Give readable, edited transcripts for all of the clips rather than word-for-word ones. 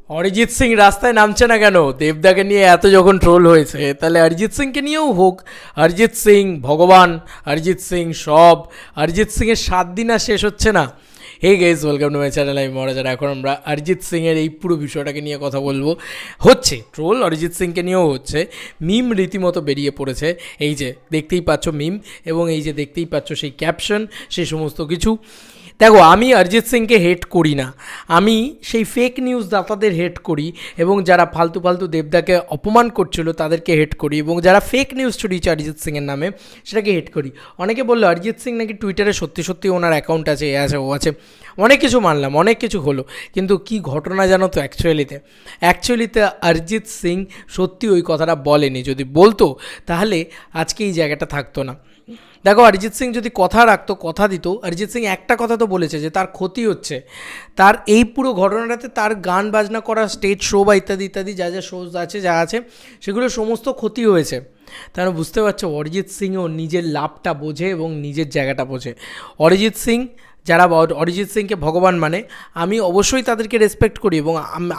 অরিজিৎ সিং রাস্তায় নামছে না কেন? দেবদাকে নিয়ে এত যখন ট্রোল হয়েছে, তাহলে অরিজিৎ সিংকে নিয়েও হোক। অরিজিৎ সিং ভগবান, অরিজিৎ সিং সব। অরিজিৎ সিংয়ের 7 দিন আর শেষ হচ্ছে না। Hey guys, welcome to my channel. আমি মহারাজার। এখন আমরা অরিজিৎ সিংয়ের এই পুরো বিষয়টাকে নিয়ে কথা বলবো। হচ্ছে ট্রোল অরিজিৎ সিংকে নিয়েও হচ্ছে, মিম রীতিমতো বেরিয়ে পড়েছে। এই যে দেখতেই পাচ্ছ মিম, এবং এই যে দেখতেই পাচ্ছ সেই ক্যাপশন, সেই সমস্ত কিছু। দেখো, আমি অরিজিৎ সিংকে হেট করি না, আমি সেই ফেক নিউজ দাতাদের হেট করি, এবং যারা ফালতু ফালতু দেবদাকে অপমান করছিল তাদেরকে হেট করি, এবং যারা ফেক নিউজ ছড়িয়েছে অরিজিৎ সিংয়ের নামে সেটাকে হেট করি। অনেকে বললো অরিজিৎ সিং নাকি টুইটারে সত্যি সত্যি ওনার অ্যাকাউন্ট আছে, এ আছে, ও আছে। অনেক কিছু মানলাম, অনেক কিছু হলো, কিন্তু কি ঘটনা জানো তো? অ্যাকচুয়ালিতে অরিজিৎ সিং সত্যি ওই কথাটা বলেনি। যদি বলতো তাহলে আজকে এই জায়গাটা থাকতো না। দেখো, অরিজিৎ সিং যদি কথা রাখতো, কথা দিত, অরিজিৎ সিং একটা কথা তো বলেছে যে তার ক্ষতি হচ্ছে, তার এই পুরো ঘটনাটাতে তার গান বাজনা করা, স্টেজ শো বা ইত্যাদি ইত্যাদি যা যা শোজ আছে, যা আছে, সেগুলো সমস্ত ক্ষতি হয়েছে। তারা বুঝতে পারছো, অরিজিৎ সিংও নিজের লাভটা বোঝে এবং নিজের জায়গাটা বোঝে। অরিজিৎ সিং, যারা অরিজিৎ সিংকে ভগবান মানে, আমি অবশ্যই তাদেরকে রেসপেক্ট করি, এবং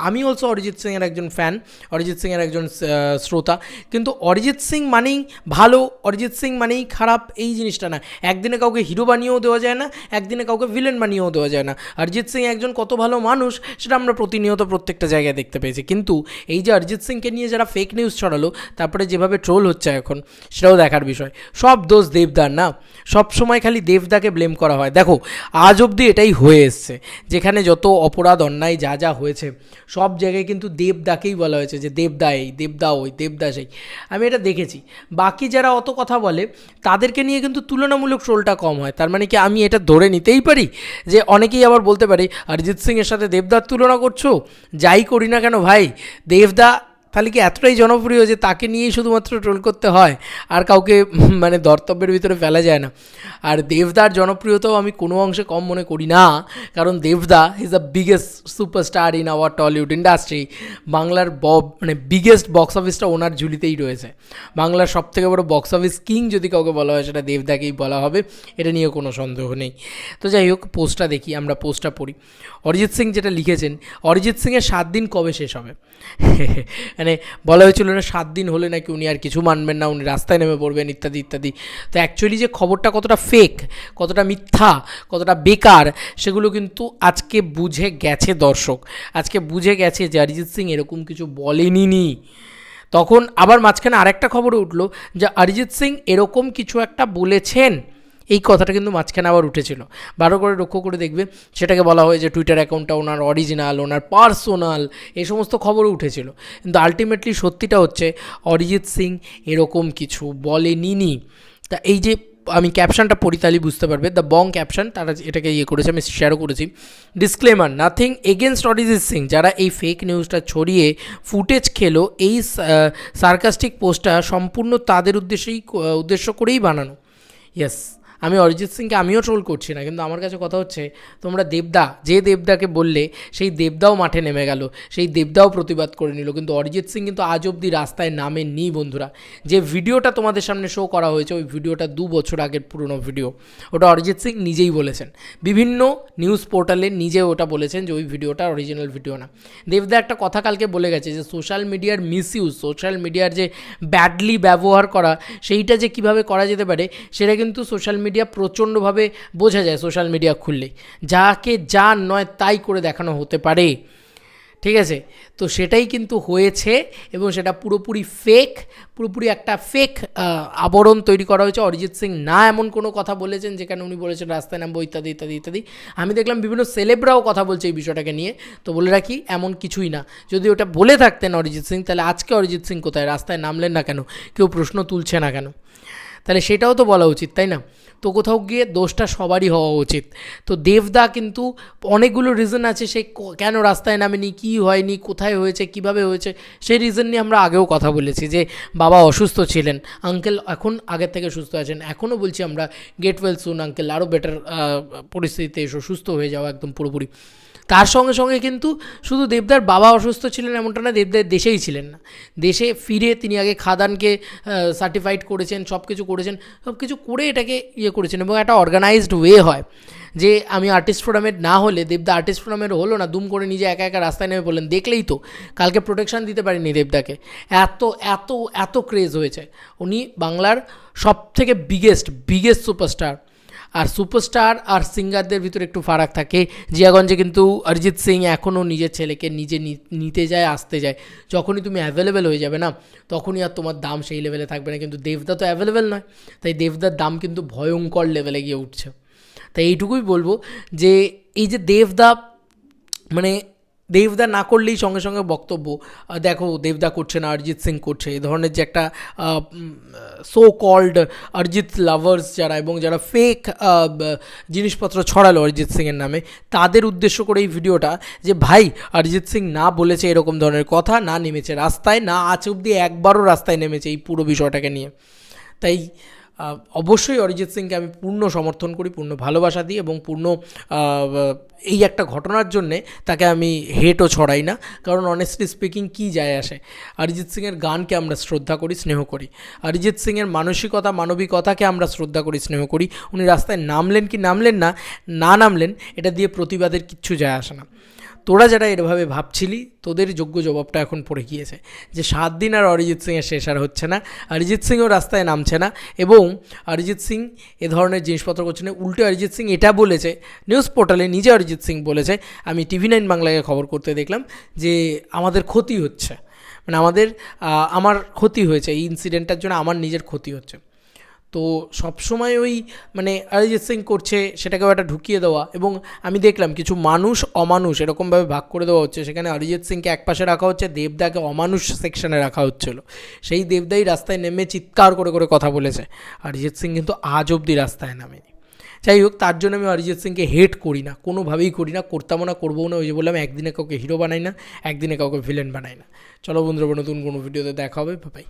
আমি অলসো অরিজিৎ সিংয়ের একজন ফ্যান, অরিজিৎ সিংয়ের একজন শ্রোতা। কিন্তু অরিজিৎ সিং মানেই ভালো, অরিজিৎ সিং মানেই খারাপ, এই জিনিসটা না। একদিনে কাউকে হিরো বানিয়েও দেওয়া যায় না, একদিনে কাউকে ভিলেন বানিয়েও দেওয়া যায় না। অরিজিৎ সিং একজন কত ভালো মানুষ সেটা আমরা প্রতিনিয়ত প্রত্যেকটা জায়গায় দেখতে পেয়েছি। কিন্তু এই যে অরিজিৎ সিংকে নিয়ে যারা ফেক নিউজ ছড়ালো, তারপরে যেভাবে ট্রোল হচ্ছে এখন, সেটাও দেখার বিষয়। সব দোষ দেবদার না, সব সময় খালি দেবদাকে ব্লেম করা হয়। দেখো, আজ অবধি এটাই হয়ে এসছে, যেখানে যত অপরাধ অন্যায় যা যা হয়েছে সব জায়গায় কিন্তু দেবদাকেই বলা হয়েছে যে দেবদা এই, দেবদা ওই, দেবদা সেই। আমি এটা দেখেছি। বাকি যারা অত কথা বলে তাদেরকে নিয়ে কিন্তু তুলনামূলক ট্রোলটা কম হয়। তার মানে কি আমি এটা ধরে নিতেই পারি যে অনেকেই আবার বলতে পারে অরিজিৎ সিংয়ের সাথে দেবদার তুলনা করছো? যাই করি না কেন ভাই, দেবদা তাহলে কি এতটাই জনপ্রিয় যে তাকে নিয়েই শুধুমাত্র ট্রোল করতে হয়, আর কাউকে মানে ধর্তব্যের ভিতরে ফেলা যায় না? আর দেবদার জনপ্রিয়তাও আমি কোনো অংশে কম মনে করি না, কারণ দেবদা is the biggest superstar in our Tollywood industry. বাংলার মানে বিগেস্ট বক্স অফিসটা ওনার ঝুলিতেই রয়েছে। বাংলার সবথেকে বড় বক্স অফিস কিং যদি কাউকে বলা হয়, সেটা দেবদাকেই বলা হবে, এটা নিয়ে কোনো সন্দেহ নেই। তো যাই হোক, পোস্টটা দেখি, আমরা পোস্টটা পড়ি। অরিজিৎ সিং যেটা লিখেছেন, অরিজিৎ সিংয়ের 7 দিন কবে শেষ হবে? মানে বলা হয়েছিল না 7 দিন হলে নাকি উনি আর কিছু মানবেন না, উনি রাস্তায় নেমে পড়বেন ইত্যাদি ইত্যাদি। তো অ্যাকচুয়ালি যে খবরটা কতটা ফেক, কতটা মিথ্যা, কতটা বেকার, সেগুলো কিন্তু আজকে বুঝে গেছে দর্শক। আজকে বুঝে গেছে যে অরিজিৎ সিং এরকম কিছু বলেনি। তখন আবার মাঝখানে আরেকটা খবর উঠলো যে অরিজিৎ সিং এরকম কিছু একটা বলেছেন, এই কথাটা কিন্তু মাঝখানে আবার উঠেছিল। ভালো করে লক্ষ্য করে দেখবে, সেটাকে বলা হয় যে টুইটার অ্যাকাউন্টটা ওনার অরিজিনাল, ওনার পার্সোনাল, এই সমস্ত খবরও উঠেছিল। কিন্তু আলটিমেটলি সত্যিটা হচ্ছে অরিজিৎ সিং এরকম কিছু বলেনি। তা এই যে আমি ক্যাপশনটা পড়ি তাহলেই বুঝতে পারবে, দ্য বং ক্যাপশন, তারা এটাকে করেছে, আমি শেয়ারও করেছি। Disclaimer, nothing against Arijit Singh. যারা এই ফেক নিউজটা ছড়িয়ে ফুটেজ খেলো, এই সার্কাস্টিক পোস্টটা সম্পূর্ণ তাদের উদ্দেশ্য করেই বানানো। ইয়েস, আমি অরিজিৎ সিংকে আমিও ট্রোল করছি না, কিন্তু আমার কাছে কথা হচ্ছে, তোমরা যে দেবদাকে বললে, সেই দেবদাও মাঠে নেমে গেল, সেই দেবদাও প্রতিবাদ করে নিল, কিন্তু অরিজিৎ সিং কিন্তু আজ অবধি রাস্তায় নামেননি। বন্ধুরা, যে ভিডিওটা তোমাদের সামনে শো করা হয়েছে, ওই ভিডিওটা 2 বছর আগের পুরনো ভিডিও। ওটা অরিজিৎ সিং নিজেই বলেছেন, বিভিন্ন নিউজ পোর্টালে নিজে ওটা বলেছেন যে ওই ভিডিওটা অরিজিনাল ভিডিও না। দেবদা একটা কথা কালকে বলে গেছে যে সোশ্যাল মিডিয়ার মিসইউজ, সোশ্যাল মিডিয়ার যে ব্যাডলি ব্যবহার করা, সেইটা যে কীভাবে করা যেতে পারে, সেটা কিন্তু সোশ্যাল মিডিয়া প্রচণ্ডভাবে বোঝা যায়। সোশ্যাল মিডিয়া খুললে যাকে যা নয় তাই করে দেখানো হতে পারে, ঠিক আছে? তো সেটাই কিন্তু হয়েছে, এবং সেটা পুরোপুরি ফেক, পুরোপুরি একটা ফেক আবরণ তৈরি করা হয়েছে। অরিজিৎ সিং না এমন কোনো কথা বলেছেন যেখানে উনি বলেছেন রাস্তায় নামবো ইত্যাদি ইত্যাদি ইত্যাদি। আমি দেখলাম বিভিন্ন সেলেবরাও কথা বলছে এই বিষয়টাকে নিয়ে। তো বলে রাখি, এমন কিছুই না। যদি ওটা বলে থাকতেন অরিজিৎ সিং, তাহলে আজকে অরিজিৎ সিং কোথায়? রাস্তায় নামলেন না কেন? কেউ প্রশ্ন তুলছে না কেন? তাহলে সেটাও তো বলা উচিত, তাই না? তো কোথাও গিয়ে দোষটা সবারই হওয়া উচিত। তো দেবদা কিন্তু অনেকগুলো রিজন আছে সে কেন রাস্তায় নামেনি, কী হয়নি, কোথায় হয়েছে, কিভাবে হয়েছে, সেই রিজন নিয়ে আমরা আগেও কথা বলেছি যে বাবা অসুস্থ ছিলেন, আঙ্কেল এখন আগের থেকে সুস্থ আছেন। এখনও বলছি আমরা, গেট ওয়েল সুন আঙ্কেল, আরও বেটার পরিস্থিতিতে এসো, সুস্থ হয়ে যাও একদম পুরোপুরি। তার সঙ্গে সঙ্গে কিন্তু শুধু দেবদার বাবা অসুস্থ ছিলেন এমনটা না, দেবদার দেশেই ছিলেন না, দেশে ফিরে তিনি আগে খাদানকে সার্টিফাইড করেছেন, সব কিছু করেছেন, সব কিছু করে এটাকে করেছেন এবং একটা অর্গানাইজড ওয়ে হয় যে আমি আর্টিস্ট ফোরামের না হলে, দেবদা আর্টিস্ট ফোরামের হলো না, দুম করে নিজে একা একা রাস্তায় নেমে বললেন, দেখলেই তো কালকে প্রোটেকশন দিতে পারিনি দেবদাকে, এত এত এত ক্রেজ হয়েছে। উনি বাংলার সব থেকে বিগেস্ট সুপারস্টার। আর সুপারস্টার আর সিঙ্গারদের ভিতরে একটু ফারাক থাকে। জিয়াগঞ্জে কিন্তু অরিজিৎ সিং এখনও নিজের ছেলেকে নিজে নিতে যায়, আসতে যায়। যখনই তুমি অ্যাভেলেবেল হয়ে যাবে না, তখনই আর তোমার দাম সেই লেভেলে থাকবে না। কিন্তু দেবদা তো অ্যাভেলেবেল নয়, তাই দেবদার দাম কিন্তু ভয়ঙ্কর লেভেলে গিয়ে উঠছে। তাই এইটুকুই বলবো যে এই যে দেবদা, মানে দেবদা না করলেই সঙ্গে সঙ্গে বক্তব্য, দেখো দেবদা করছে না, অরিজিৎ সিং করছে, এই ধরনের যে একটা সো কল্ড অরিজিৎ লাভার্স যারা এবং যারা ফেক জিনিসপত্র ছড়ালো অরিজিৎ সিংয়ের নামে, তাদের উদ্দেশ্য করে এই ভিডিওটা, যে ভাই অরিজিৎ সিং না বলেছে এরকম ধরনের কথা, না নেমেছে রাস্তায়, না আজ অবধি একবারও রাস্তায় নেমেছে এই পুরো বিষয়টাকে নিয়ে। তাই অবশ্যই অরিজিৎ সিংকে আমি পূর্ণ সমর্থন করি, পূর্ণ ভালোবাসা দিই এবং পূর্ণ এই একটা ঘটনার জন্যে তাকে আমি হেটও ছড়াই না, কারণ অনেস্টলি স্পিকিং কী যায় আসে। অরিজিৎ সিংয়ের গানকে আমরা শ্রদ্ধা করি, স্নেহ করি, অরিজিৎ সিংয়ের মানসিকতা মানবিকতাকে আমরা শ্রদ্ধা করি, স্নেহ করি। উনি রাস্তায় নামলেন কি নামলেন না, না নামলেন, এটা দিয়ে প্রতিবাদের কিচ্ছু যায় আসে না। তোরা যারা এভাবে ভাবছিলি, তোদের যোগ্য জবাবটা এখন পড়ে গিয়েছে যে 7 দিন আর অরিজিৎ সিংয়ের শেষ আর হচ্ছে না, অরিজিৎ সিংও রাস্তায় নামছে না এবং অরিজিৎ সিং এ ধরনের জিনিসপত্র করছে না। উল্টে অরিজিৎ সিং এটা বলেছে, নিউজ পোর্টালে নিজে অরিজিৎ সিং বলেছে, আমি TV9 বাংলাকে খবর করতে দেখলাম যে আমাদের ক্ষতি হচ্ছে, মানে আমার ক্ষতি হয়েছে, এই ইনসিডেন্টটার জন্য আমার নিজের ক্ষতি হচ্ছে। তো সবসময় ওই মানে অরিজিৎ সিং করছে সেটাকেও একটা ঢুকিয়ে দেওয়া, এবং আমি দেখলাম কিছু মানুষ অমানুষ এরকমভাবে ভাগ করে দেওয়া হচ্ছে। সেখানে অরিজিৎ সিংকে একপাশে রাখা হচ্ছে, দেবদাকে অমানুষ সেকশনে রাখা হচ্ছিল। সেই দেবদাই রাস্তায় নেমে চিৎকার করে করে কথা বলেছে, অরিজিৎ সিং কিন্তু আজ অবধি রাস্তায় নামেনি। যাই হোক, তার জন্য আমি অরিজিৎ সিংকে হেট করি না, কোনোভাবেই করি না, করতামও না, করবো না। ওই যে বললাম, একদিনে কাউকে হিরো বানাই না, একদিনে কাউকে ভিলেন বানাই না। চলো বন্ধুরা, নতুন কোনো ভিডিওতে দেখা হবে, বাই।